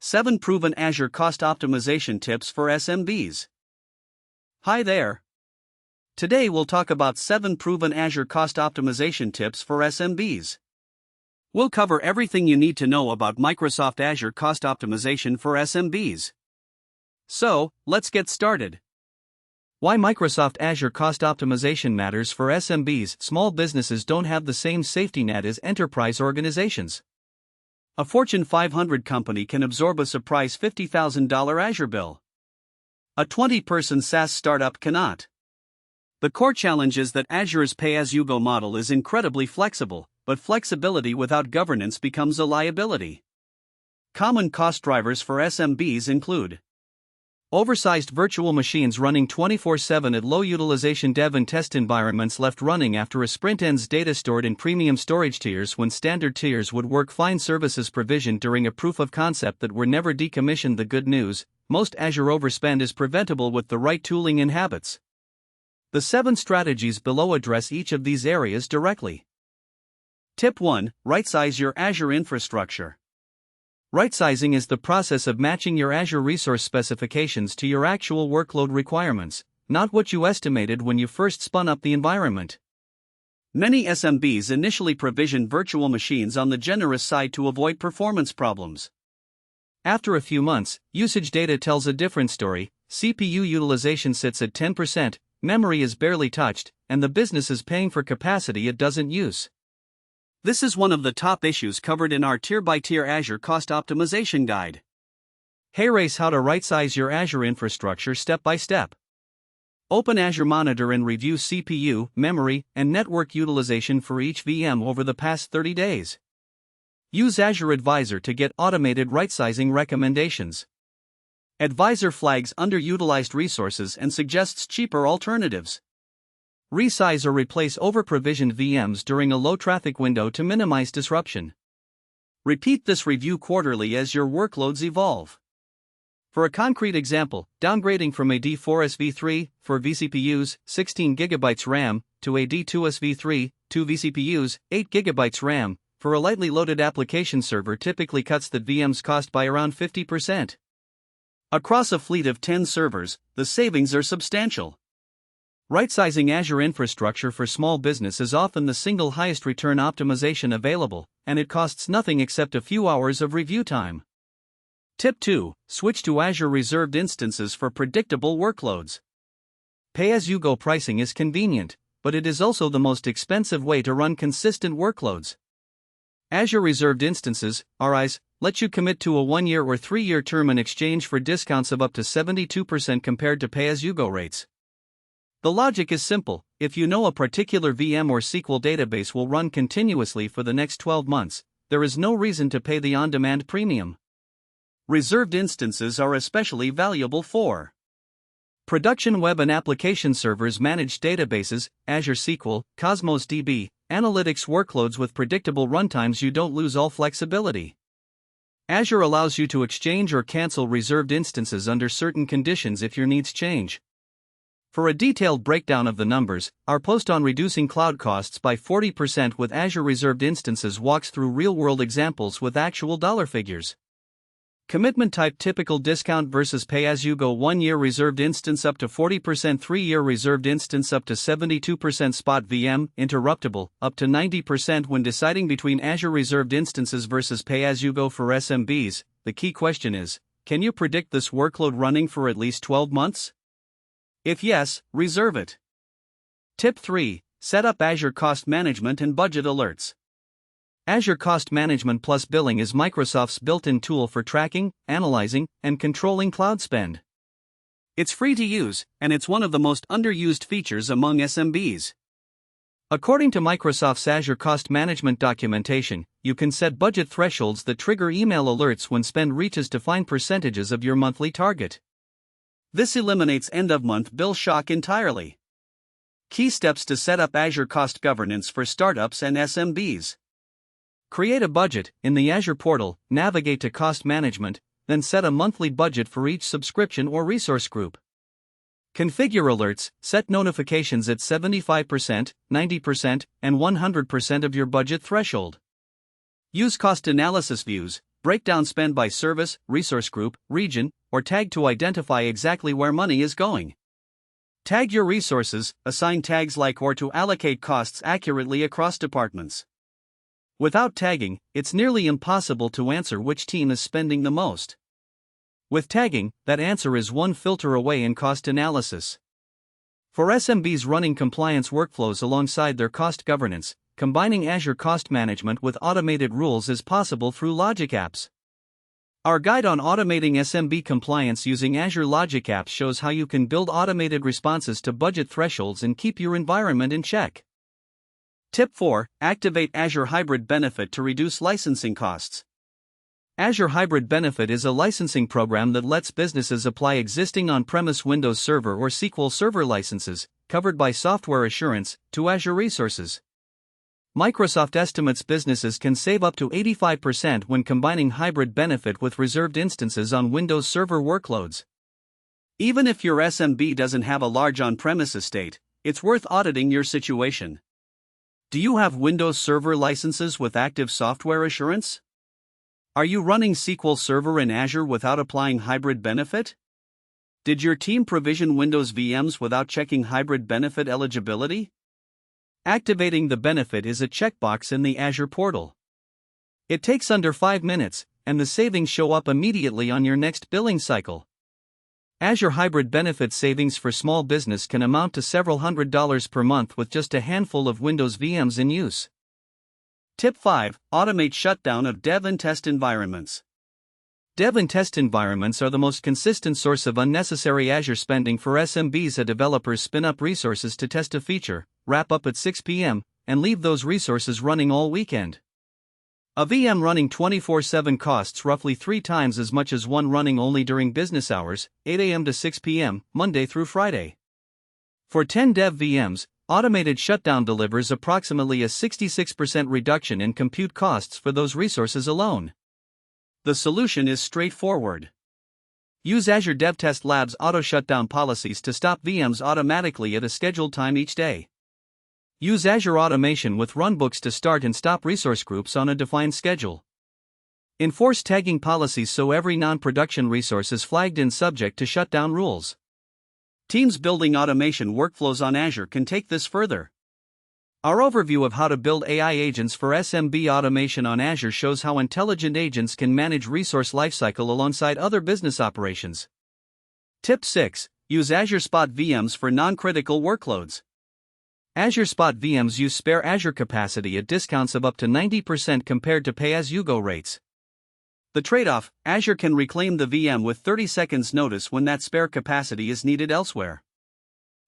7 Proven Azure Cost Optimization Tips for SMBs. Hi there. Today we'll talk about 7 proven Azure cost optimization tips for SMBs. We'll cover everything you need to know about Microsoft Azure cost optimization for SMBs. So, let's get started. Why Microsoft Azure cost optimization matters for SMBs. Small businesses don't have the same safety net as enterprise organizations. A Fortune 500 company can absorb a surprise $50,000 Azure bill. A 20-person SaaS startup cannot. The core challenge is that Azure's pay-as-you-go model is incredibly flexible, but flexibility without governance becomes a liability. Common cost drivers for SMBs include oversized virtual machines running 24/7 at low utilization, dev and test environments left running after a sprint ends, data stored in premium storage tiers when standard tiers would work fine, services provisioned during a proof of concept that were never decommissioned. The good news: most Azure overspend is preventable with the right tooling and habits. The 7 strategies below address each of these areas directly. Tip 1: Right-size your Azure infrastructure. Right-sizing is the process of matching your Azure resource specifications to your actual workload requirements, not what you estimated when you first spun up the environment. Many SMBs initially provision virtual machines on the generous side to avoid performance problems. After a few months, usage data tells a different story. CPU utilization sits at 10%, memory is barely touched, and the business is paying for capacity it doesn't use. This is one of the top issues covered in our tier-by-tier Azure cost optimization guide. Hey race, how to right-size your Azure infrastructure step by step. Open Azure Monitor and review CPU, memory, and network utilization for each VM over the past 30 days. Use Azure Advisor to get automated right-sizing recommendations. Advisor flags underutilized resources and suggests cheaper alternatives. Resize or replace over-provisioned VMs during a low-traffic window to minimize disruption. Repeat this review quarterly as your workloads evolve. For a concrete example, downgrading from a D4SV3 for vCPUs, 16 GB RAM, to a D2SV3, 2 vCPUs, 8 GB RAM, for a lightly loaded application server typically cuts the VM's cost by around 50%. Across a fleet of 10 servers, the savings are substantial. Right-sizing Azure infrastructure for small business is often the single highest return optimization available, and it costs nothing except a few hours of review time. Tip 2: Switch to Azure Reserved Instances for predictable workloads. Pay-as-you-go pricing is convenient, but it is also the most expensive way to run consistent workloads. Azure Reserved Instances, RIs, let you commit to a 1-year or 3-year term in exchange for discounts of up to 72% compared to pay-as-you-go rates. The logic is simple: if you know a particular VM or SQL database will run continuously for the next 12 months, there is no reason to pay the on-demand premium. Reserved instances are especially valuable for production web and application servers, managed databases, Azure SQL, Cosmos DB, analytics workloads with predictable runtimes. You don't lose all flexibility. Azure allows you to exchange or cancel reserved instances under certain conditions if your needs change. For a detailed breakdown of the numbers, our post on reducing cloud costs by 40% with Azure Reserved Instances walks through real-world examples with actual dollar figures. Commitment type: typical discount versus pay-as-you-go. 1-year reserved instance up to 40%, 3-year reserved instance up to 72%, spot VM, interruptible, up to 90%. When deciding between Azure Reserved Instances versus pay-as-you-go for SMBs, the key question is, can you predict this workload running for at least 12 months? If yes, reserve it. Tip 3: Set up Azure Cost Management and Budget Alerts. Azure Cost Management Plus Billing is Microsoft's built-in tool for tracking, analyzing, and controlling cloud spend. It's free to use, and it's one of the most underused features among SMBs. According to Microsoft's Azure Cost Management documentation, you can set budget thresholds that trigger email alerts when spend reaches defined percentages of your monthly target. This eliminates end-of-month bill shock entirely. Key steps to set up Azure Cost Governance for startups and SMBs. Create a budget in the Azure portal, navigate to Cost Management, then set a monthly budget for each subscription or resource group. Configure alerts, set notifications at 75%, 90%, and 100% of your budget threshold. Use cost analysis views, Break down spend by service, resource group, region, or tag to identify exactly where money is going. Tag your resources, assign tags like or to allocate costs accurately across departments. Without tagging, it's nearly impossible to answer which team is spending the most. With tagging, that answer is one filter away in cost analysis. For SMBs running compliance workflows alongside their cost governance, combining Azure Cost Management with automated rules is possible through Logic Apps. Our guide on automating SMB compliance using Azure Logic Apps shows how you can build automated responses to budget thresholds and keep your environment in check. Tip 4. Activate Azure Hybrid Benefit to reduce licensing costs. Azure Hybrid Benefit is a licensing program that lets businesses apply existing on-premise Windows Server or SQL Server licenses, covered by software assurance, to Azure resources. Microsoft estimates businesses can save up to 85% when combining Hybrid Benefit with reserved instances on Windows Server workloads. Even if your SMB doesn't have a large on-premise estate, it's worth auditing your situation. Do you have Windows Server licenses with active software assurance? Are you running SQL Server in Azure without applying Hybrid Benefit? Did your team provision Windows VMs without checking Hybrid Benefit eligibility? Activating the benefit is a checkbox in the Azure portal. It takes under 5 minutes, and the savings show up immediately on your next billing cycle. Azure Hybrid Benefit savings for small business can amount to several $100s per month with just a handful of Windows VMs in use. Tip 5. Automate shutdown of dev and test environments. Dev and test environments are the most consistent source of unnecessary Azure spending for SMBs. Developers spin up resources to test a feature, wrap up at 6 p.m., and leave those resources running all weekend. A VM running 24/7 costs roughly 3 times as much as one running only during business hours, 8 a.m. to 6 p.m., Monday through Friday. For 10 dev VMs, automated shutdown delivers approximately a 66% reduction in compute costs for those resources alone. The solution is straightforward. Use Azure DevTest Labs auto shutdown policies to stop VMs automatically at a scheduled time each day. Use Azure Automation with runbooks to start and stop resource groups on a defined schedule. Enforce tagging policies so every non-production resource is flagged in subject to shutdown rules. Teams building automation workflows on Azure can take this further. Our overview of how to build AI agents for SMB automation on Azure shows how intelligent agents can manage resource lifecycle alongside other business operations. Tip 6. Use Azure Spot VMs for non-critical workloads. Azure Spot VMs use spare Azure capacity at discounts of up to 90% compared to pay-as-you-go rates. The trade-off: Azure can reclaim the VM with 30 seconds notice when that spare capacity is needed elsewhere.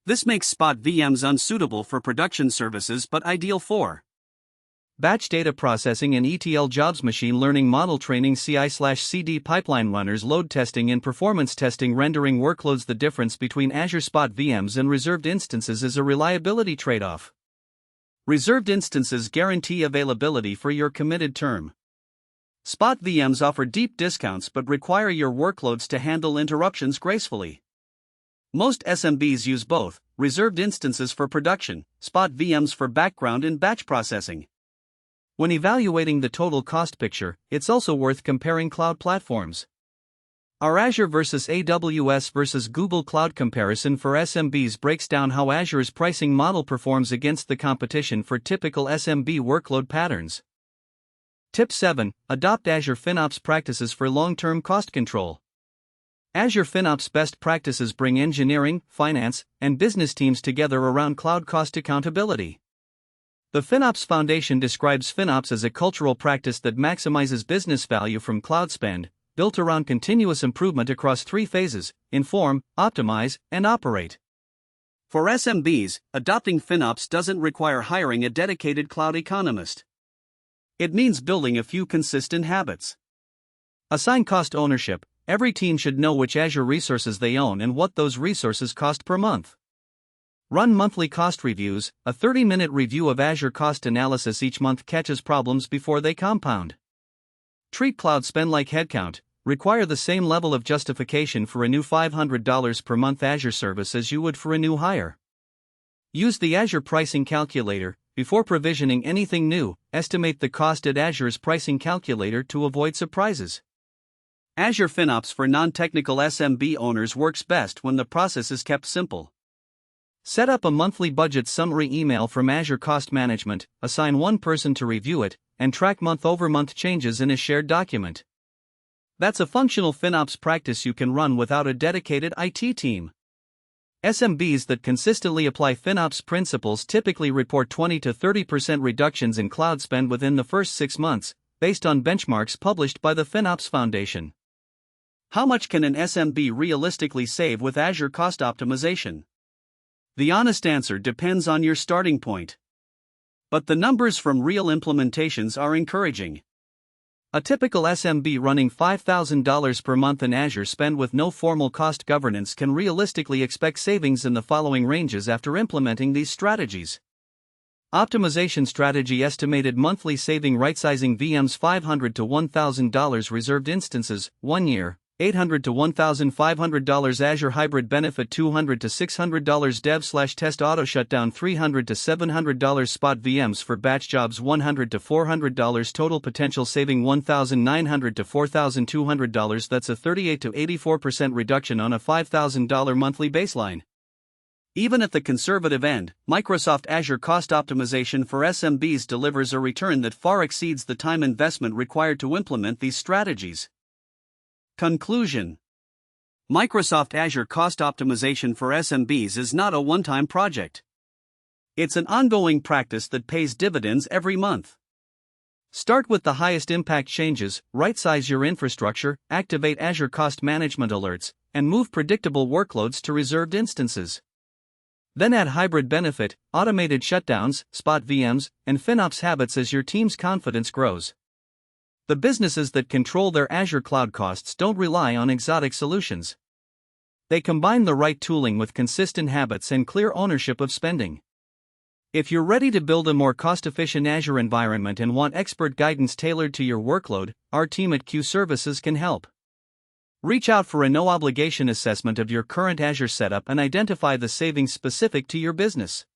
This makes Spot VMs unsuitable for production services but ideal for batch data processing and ETL jobs, machine learning model training, CI/CD pipeline runners, load testing, and performance testing, rendering workloads. The difference between Azure Spot VMs and reserved instances is a reliability trade-off. Reserved instances guarantee availability for your committed term. Spot VMs offer deep discounts but require your workloads to handle interruptions gracefully. Most SMBs use both, reserved instances for production, Spot VMs for background and batch processing. When evaluating the total cost picture, it's also worth comparing cloud platforms. Our Azure versus AWS versus Google Cloud comparison for SMBs breaks down how Azure's pricing model performs against the competition for typical SMB workload patterns. Tip 7. Adopt Azure FinOps practices for long-term cost control. Azure FinOps best practices bring engineering, finance, and business teams together around cloud cost accountability. The FinOps Foundation describes FinOps as a cultural practice that maximizes business value from cloud spend, built around continuous improvement across 3 phases: inform, optimize, and operate. For SMBs, adopting FinOps doesn't require hiring a dedicated cloud economist. It means building a few consistent habits. Assign cost ownership. Every team should know which Azure resources they own and what those resources cost per month. Run monthly cost reviews. A 30-minute review of Azure cost analysis each month catches problems before they compound. Treat cloud spend like headcount. Require the same level of justification for a new $500 per month Azure service as you would for a new hire. Use the Azure pricing calculator. Before provisioning anything new, estimate the cost at Azure's pricing calculator to avoid surprises. Azure FinOps for non-technical SMB owners works best when the process is kept simple. Set up a monthly budget summary email from Azure Cost Management, assign one person to review it, and track month-over-month changes in a shared document. That's a functional FinOps practice you can run without a dedicated IT team. SMBs that consistently apply FinOps principles typically report 20 to 30% reductions in cloud spend within the first 6 months, based on benchmarks published by the FinOps Foundation. How much can an SMB realistically save with Azure cost optimization? The honest answer depends on your starting point. But the numbers from real implementations are encouraging. A typical SMB running $5,000 per month in Azure spend with no formal cost governance can realistically expect savings in the following ranges after implementing these strategies. Optimization strategy: estimated monthly saving rightsizing VMs $500 to $1,000 reserved instances, 1 year, $800 to $1,500 Azure hybrid benefit $200 to $600 dev/test auto shutdown $300 to $700 spot VMs for batch jobs $100 to $400 total potential saving $1,900 to $4,200. That's a 38 to 84% reduction on a $5,000 monthly baseline. Even at the conservative end, Microsoft Azure cost optimization for SMBs delivers a return that far exceeds the time investment required to implement these strategies. Conclusion: Microsoft Azure cost optimization for SMBs is not a one-time project. It's an ongoing practice that pays dividends every month. Start with the highest impact changes, right-size your infrastructure, activate Azure cost management alerts, and move predictable workloads to reserved instances. Then add hybrid benefit, automated shutdowns, spot VMs, and FinOps habits as your team's confidence grows. The businesses that control their Azure cloud costs don't rely on exotic solutions. They combine the right tooling with consistent habits and clear ownership of spending. If you're ready to build a more cost-efficient Azure environment and want expert guidance tailored to your workload, our team at Q Services can help. Reach out for a no-obligation assessment of your current Azure setup and identify the savings specific to your business.